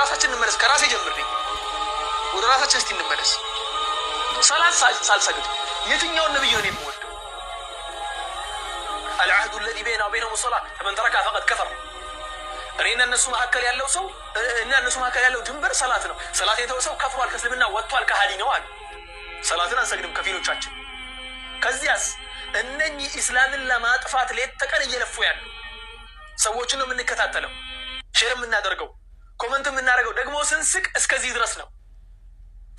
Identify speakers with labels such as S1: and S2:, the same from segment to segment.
S1: ራሳችን እንመለስ። ከራሴ ጀምሬ ወደ ራሳችን እስቲ እንመለስ። ሰላት ሳልሰግድ የትኛውን ነብይ ነው የምወደው? العهد الذي بيننا وبينهم الصلاة فمن تركها فقد كفر። እኔና እነሱ መካከል ያለው ሰው እና እነሱ መካከል ያለው ድንበር ሰላት ነው። ሰላት የተወሰው ከፍሯል፣ ከእስልምና ወጥቷል፣ ከሃዲ ነው አለ። ሰላትን አንሰግድም ከፊሎቻችን። ከዚያስ እነኚህ ኢስላምን ለማጥፋት ሌት ተቀን እየለፉ ያሉ ሰዎችን ነው የምንከታተለው፣ ሼር የምናደርገው፣ ኮመንት የምናደርገው። ደግሞ ስንስቅ እስከዚህ ድረስ ነው።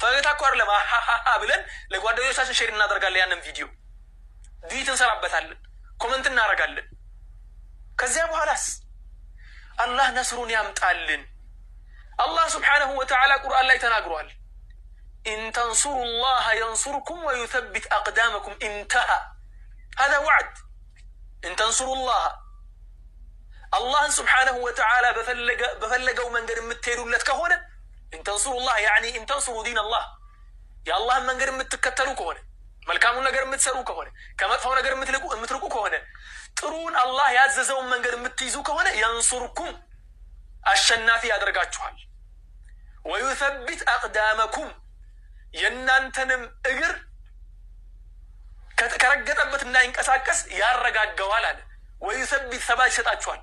S1: ፈገግታ እኮ አይደለም ብለን ለጓደኞቻችን ሼር እናደርጋለን። ያንን ቪዲዮ ዲት እንሰራበታለን፣ ኮመንት እናደርጋለን። ከዚያ በኋላስ አላህ ነስሩን ያምጣልን። አላህ ስብሓነሁ ወተዓላ ቁርአን ላይ ተናግሯል። ኢን ተንሱሩላህ የንሱርኩም ወዩተቢት አቅዳመኩም ኢንተሃ هذا وعد። إن تنصروا الله الله سبحانه وتعالى بفلقوا من قرم متيروا لك هنا. إن تنصروا الله يعني إن تنصروا دين الله يا الله من قرم متكتلوك هنا، ملكامون قرم متسروك هنا، كما تفون قرم متركوك هنا. ترون الله يعززون من قرم متيزوك هنا ينصركم الشنافي أدرقات شوال ويثبت أقدامكم ينانتنم إقر ከረገጠበት እንዳይንቀሳቀስ ያረጋጋዋል አለ። ወይሰቢት ሰባጅ ይሰጣችኋል፣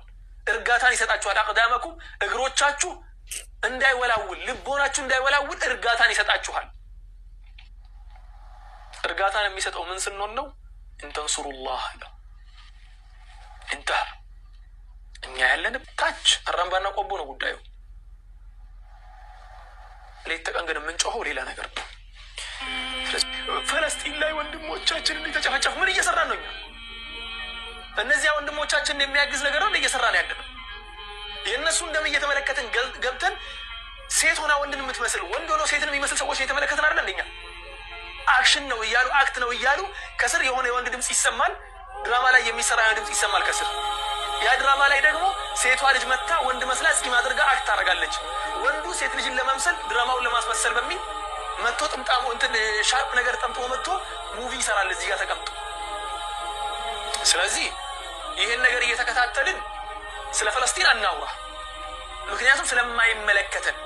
S1: እርጋታን ይሰጣችኋል። አቅዳመኩም እግሮቻችሁ እንዳይወላውል፣ ልቦናችሁ እንዳይወላውል እርጋታን ይሰጣችኋል። እርጋታን የሚሰጠው ምን ስንሆን ነው? እንተንሱሩላህ ነው። እንተሃ እኛ ያለንም ታች አራምባና ቆቦ ነው ጉዳዩ። ሌት ተቀን ግን የምንጮኸው ሌላ ነገር ነው። ፈለስጢን ላይ ወንድሞቻችን እንዲተጨፈጨፉ ምን እየሰራን ነው? እኛ እነዚያ ወንድሞቻችን የሚያግዝ ነገር ነው እየሰራን ያለነው። የእነሱ እንደም እየተመለከትን ገብተን ሴት ሆና ወንድን የምትመስል ወንድ ሆኖ ሴትን የሚመስል ሰዎች እየተመለከትን አይደል? እንደኛ አክሽን ነው እያሉ አክት ነው እያሉ ከስር የሆነ የወንድ ድምፅ ይሰማል። ድራማ ላይ የሚሰራ የሆነ ድምፅ ይሰማል ከስር። ያ ድራማ ላይ ደግሞ ሴቷ ልጅ መታ ወንድ መስላ እስኪም አድርጋ አክት ታደርጋለች። ወንዱ ሴት ልጅን ለመምሰል ድራማውን ለማስመሰል በሚል መጥቶ ጥምጣሙ እንትን ሻርፕ ነገር ጠምጥሞ መጥቶ ሙቪ ይሰራል እዚህ ጋር ተቀምጦ። ስለዚህ ይሄን ነገር እየተከታተልን ስለ ፈለስጢን አናውራ፣ ምክንያቱም ስለማይመለከተን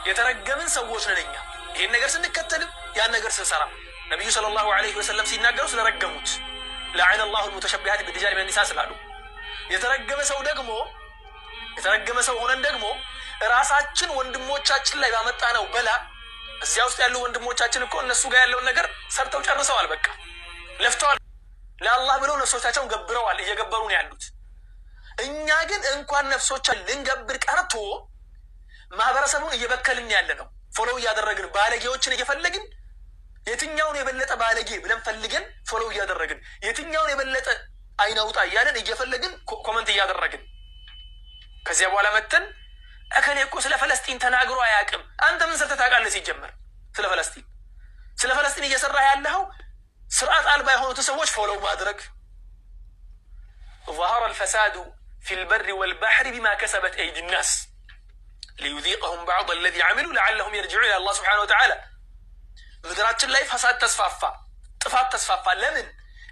S1: የተረገምን ሰዎች ነን እኛ። ይሄን ነገር ስንከተልም ያን ነገር ስንሰራ ነብዩ ሰለላሁ ዐለይሂ ወሰለም ሲናገሩ ስለረገሙት ለዐነ አላሁ المتشبهات بالرجال من النساء ስላሉ የተረገመ ሰው ሆነን ደግሞ ራሳችን ወንድሞቻችን ላይ ባመጣነው በላ እዚያ ውስጥ ያሉ ወንድሞቻችን እኮ እነሱ ጋር ያለውን ነገር ሰርተው ጨርሰዋል። በቃ ለፍተዋል። ለአላህ ብለው ነፍሶቻቸውን ገብረዋል፣ እየገበሩ ነው ያሉት። እኛ ግን እንኳን ነፍሶቻችን ልንገብር ቀርቶ ማህበረሰቡን እየበከልን ያለ ነው። ፎሎው እያደረግን ባለጌዎችን እየፈለግን የትኛውን የበለጠ ባለጌ ብለን ፈልገን ፎሎው እያደረግን የትኛውን የበለጠ አይናውጣ እያለን እየፈለግን ኮመንት እያደረግን ከዚያ በኋላ መተን እከሌ እኮ ስለ ፈለስጢን ተናግሮ አያውቅም። አንተ ምን ሰርተህ ታውቃለህ? ሲጀመር ስለ ፈለስጢን እየሰራ ያለው ስርዓት አልባ የሆኑት ሰዎች ፎሎው ማድረግ። ظهر الفساد في البر والبحر بما كسبت أيدي الناس ليذيقهم بعض الذي عملوا لعلهم يرجعون إلى الله سبحانه وتعالى. ምድራችን ላይ ፈሳድ ተስፋፋ፣ ጥፋት ተስፋፋ። ለምን?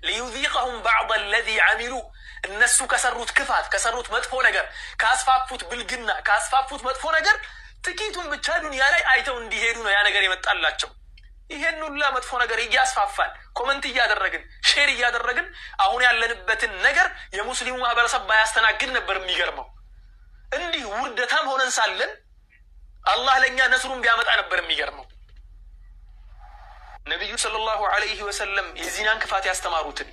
S1: ليذيقهم بعض الذي عملوا እነሱ ከሰሩት ክፋት ከሰሩት መጥፎ ነገር ካስፋፉት ብልግና ካስፋፉት መጥፎ ነገር ጥቂቱን ብቻ ዱንያ ላይ አይተው እንዲሄዱ ነው ያ ነገር የመጣላቸው። ይሄን ሁሉ መጥፎ ነገር እያስፋፋን ኮመንት እያደረግን ሼር እያደረግን አሁን ያለንበትን ነገር የሙስሊሙ ማህበረሰብ ባያስተናግድ ነበር የሚገርመው። እንዲህ ውርደታም ሆነን ሳለን አላህ ለኛ ነስሩን ቢያመጣ ነበር የሚገርመው። ነብዩ ሰለላሁ ዐለይሂ ወሰለም የዚናን ክፋት ያስተማሩትን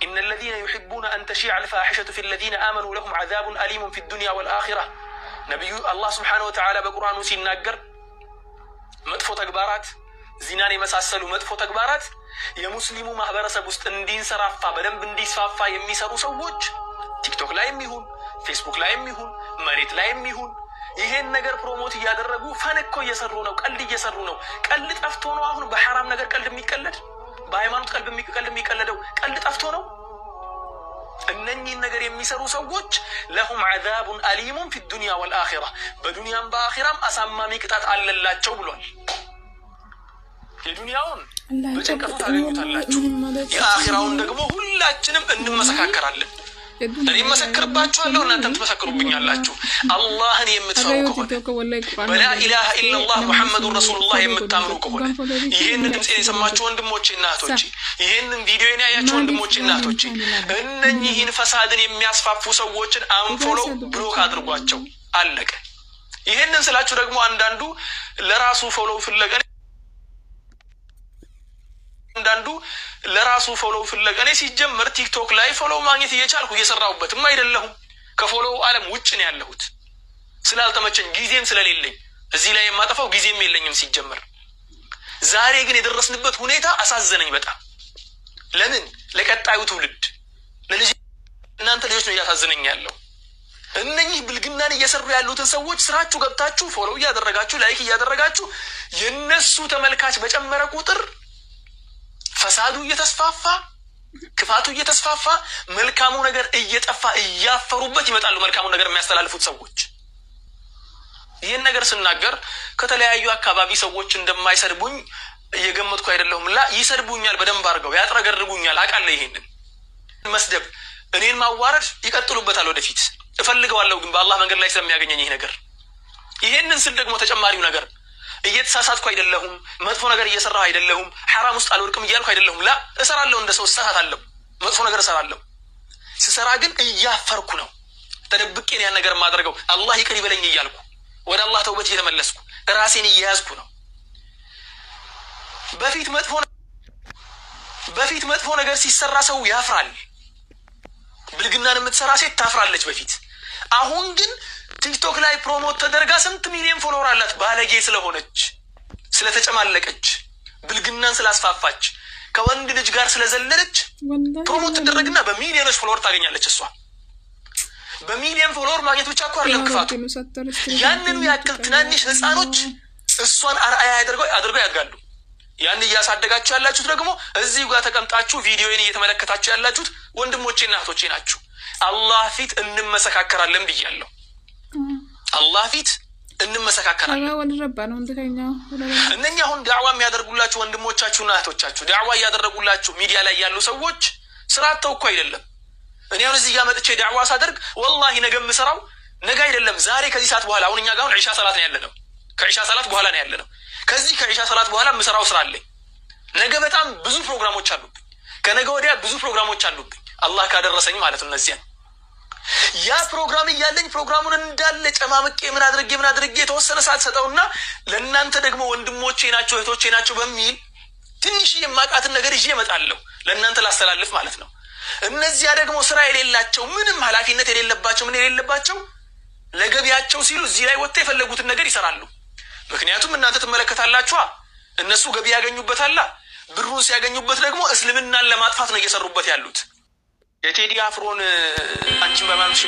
S1: إن الذين يحبون أن تشيع الفاحشة في الذين آمنوا لهم عذاب أليم في الدنيا والآخرة. نبي الله سبحانه وتعالى بقرآن سيناجر مدفو تكبارات زناني مساسلو مدفو تكبارات يا مسلمو ማህበረሰብ ውስጥ እንዲንሰራፋ በደንብ እንዲስፋፋ የሚሰሩ ሰዎች ቲክቶክ ላይም ይሁን ፌስቡክ ላይም ይሁን መሬት ላይም ይሁን ይሄን ነገር ፕሮሞት እያደረጉ ፈንኮ እየሰሩ ነው። ቀልድ እየሰሩ ነው። ቀልድ ጠፍቶ ነው አሁን በሐራም ነገር ቀልድ የሚቀለድ? በሃይማኖት ቀልድ የሚቀለደው ቀልድ ጠፍቶ ነው? እነኚህን ነገር የሚሰሩ ሰዎች ለሁም ዐዛቡን አሊሙን ፊ ዱንያ ወልአኺራ በዱንያም በአኺራም አሳማሚ ቅጣት አለላቸው ብሏል። የዱንያውን በጭንቀቱ ታገኙታላችሁ፣ የአኺራውን ደግሞ ሁላችንም እንመሰካከራለን። እኔ መሰክርባችኋለሁ እናንተም ትመሰክሩብኛላችሁ አላህን የምትፈሩ ከሆነ ወላ ኢላሃ ኢላላህ ሙሐመዱር ረሱሉላህ የምታምኑ ከሆነ ይሄንን ድምጽ የሰማችሁ ወንድሞቼና እህቶቼ ይሄንን ቪዲዮን ያያችሁ ወንድሞቼና እህቶቼ እነኚህን ፈሳድን የሚያስፋፉ ሰዎችን አንፎሎ ብሎክ አድርጓቸው አለቀ ይሄንን ስላችሁ ደግሞ አንዳንዱ ለራሱ ፎሎ ፍለጋ እኔ ሲጀመር ቲክቶክ ላይ ፎሎ ማግኘት እየቻልኩ እየሰራሁበትም አይደለሁም ከፎሎው ዓለም ውጭ ነው ያለሁት ስላልተመቸኝ ጊዜም ስለሌለኝ እዚህ ላይ የማጠፋው ጊዜም የለኝም ሲጀመር ዛሬ ግን የደረስንበት ሁኔታ አሳዘነኝ በጣም ለምን ለቀጣዩ ትውልድ ለልጅ እናንተ ልጆች ነው ያሳዘነኝ ያለው እነኚህ ብልግናን እየሰሩ ያሉትን ሰዎች ስራችሁ ገብታችሁ ፎሎ እያደረጋችሁ ላይክ እያደረጋችሁ የነሱ ተመልካች በጨመረ ቁጥር ፈሳዱ እየተስፋፋ ክፋቱ እየተስፋፋ መልካሙ ነገር እየጠፋ እያፈሩበት ይመጣሉ መልካሙ ነገር የሚያስተላልፉት ሰዎች ይሄን ነገር ስናገር ከተለያዩ አካባቢ ሰዎች እንደማይሰድቡኝ እየገመትኩ አይደለሁም ላ ይሰድቡኛል በደንብ አድርገው ያጥረገርጉኛል አቃለ ይሄንን መስደብ እኔን ማዋረድ ይቀጥሉበታል ወደፊት እፈልገዋለሁ ግን በአላህ መንገድ ላይ ስለሚያገኘኝ ይሄ ነገር ይሄንን ስል ደግሞ ተጨማሪው ነገር እየተሳሳትኩ አይደለሁም መጥፎ ነገር እየሰራሁ አይደለሁም حرام ውስጥ አልወድቅም እያልኩ አይደለሁም ላ እሰራለሁ እንደ ሰው እሳሳታለሁ መጥፎ ነገር እሰራለሁ ስሰራ ግን እያፈርኩ ነው ተደብቄ ነው ያን ነገር ማድረገው አላህ ይቅር ይበለኝ እያልኩ ወደ አላህ ተውበት እየተመለስኩ ራሴን እያያዝኩ ነው በፊት መጥፎ ነገር ሲሰራ ሰው ያፍራል ብልግናን የምትሰራ ሴት ታፍራለች በፊት አሁን ግን ቲክቶክ ላይ ፕሮሞት ተደርጋ ስንት ሚሊዮን ፎሎወር አላት ባለጌ ስለሆነች ስለተጨማለቀች ብልግናን ስላስፋፋች ከወንድ ልጅ ጋር ስለዘለለች ፕሮሞት ተደረግና በሚሊዮኖች ፎሎወር ታገኛለች እሷ በሚሊዮን ፎሎወር ማግኘት ብቻ እኮ አይደለም ክፋቱ ያንኑ ያክል ትናንሽ ህፃኖች እሷን አርአያ አድርገው ያድጋሉ ያን እያሳደጋችሁ ያላችሁት ደግሞ እዚህ ጋር ተቀምጣችሁ ቪዲዮዬን እየተመለከታችሁ ያላችሁት ወንድሞቼና እህቶቼ ናችሁ አላህ ፊት እንመሰካከራለን ብያለሁ አላህ ፊት እንመሰካከራለን እነኛ አሁን ዳዕዋ የሚያደርጉላችሁ ወንድሞቻችሁና እህቶቻችሁ ዳዕዋ ያደረጉላችሁ ሚዲያ ላይ ያሉ ሰዎች ስራቸው እኮ አይደለም እኔ አሁን እዚህ ጋር መጥቼ ዳዕዋ ሳደርግ ወላሂ ነገ ምሰራው ነገ አይደለም ዛሬ ከዚህ ሰዓት በኋላ አሁን እኛ ጋር አሁን ዒሻ ሰላት ነው ያለነው ከዒሻ ሰላት በኋላ ነው ያለነው ከዚህ ከዒሻ ሰላት በኋላ ምሰራው ስራ አለኝ ነገ በጣም ብዙ ፕሮግራሞች አሉብኝ ከነገ ወዲያ ብዙ ፕሮግራሞች አሉብኝ አላህ ካደረሰኝ ማለት ነው እነዚያ ያ ፕሮግራም እያለኝ ፕሮግራሙን እንዳለ ጨማምቄ ምን አድርጌ ተወሰነ ሰዓት ሰጠውና ለእናንተ ደግሞ ወንድሞቼ ናቸው እህቶቼ ናቸው በሚል ትንሽ የማቃትን ነገር ይዤ እመጣለሁ ለእናንተ ላስተላልፍ ማለት ነው እነዚያ ደግሞ ስራ የሌላቸው ምንም ኃላፊነት የሌለባቸው ምን የሌለባቸው ለገቢያቸው ሲሉ እዚህ ላይ ወጥተው የፈለጉትን ነገር ይሰራሉ ምክንያቱም እናንተ ትመለከታላችሁ እነሱ ገቢ ያገኙበታል ብሩን ሲያገኙበት ደግሞ እስልምናን ለማጥፋት ነው እየሰሩበት ያሉት የቴዲ አፍሮን አንቺን በማምሽ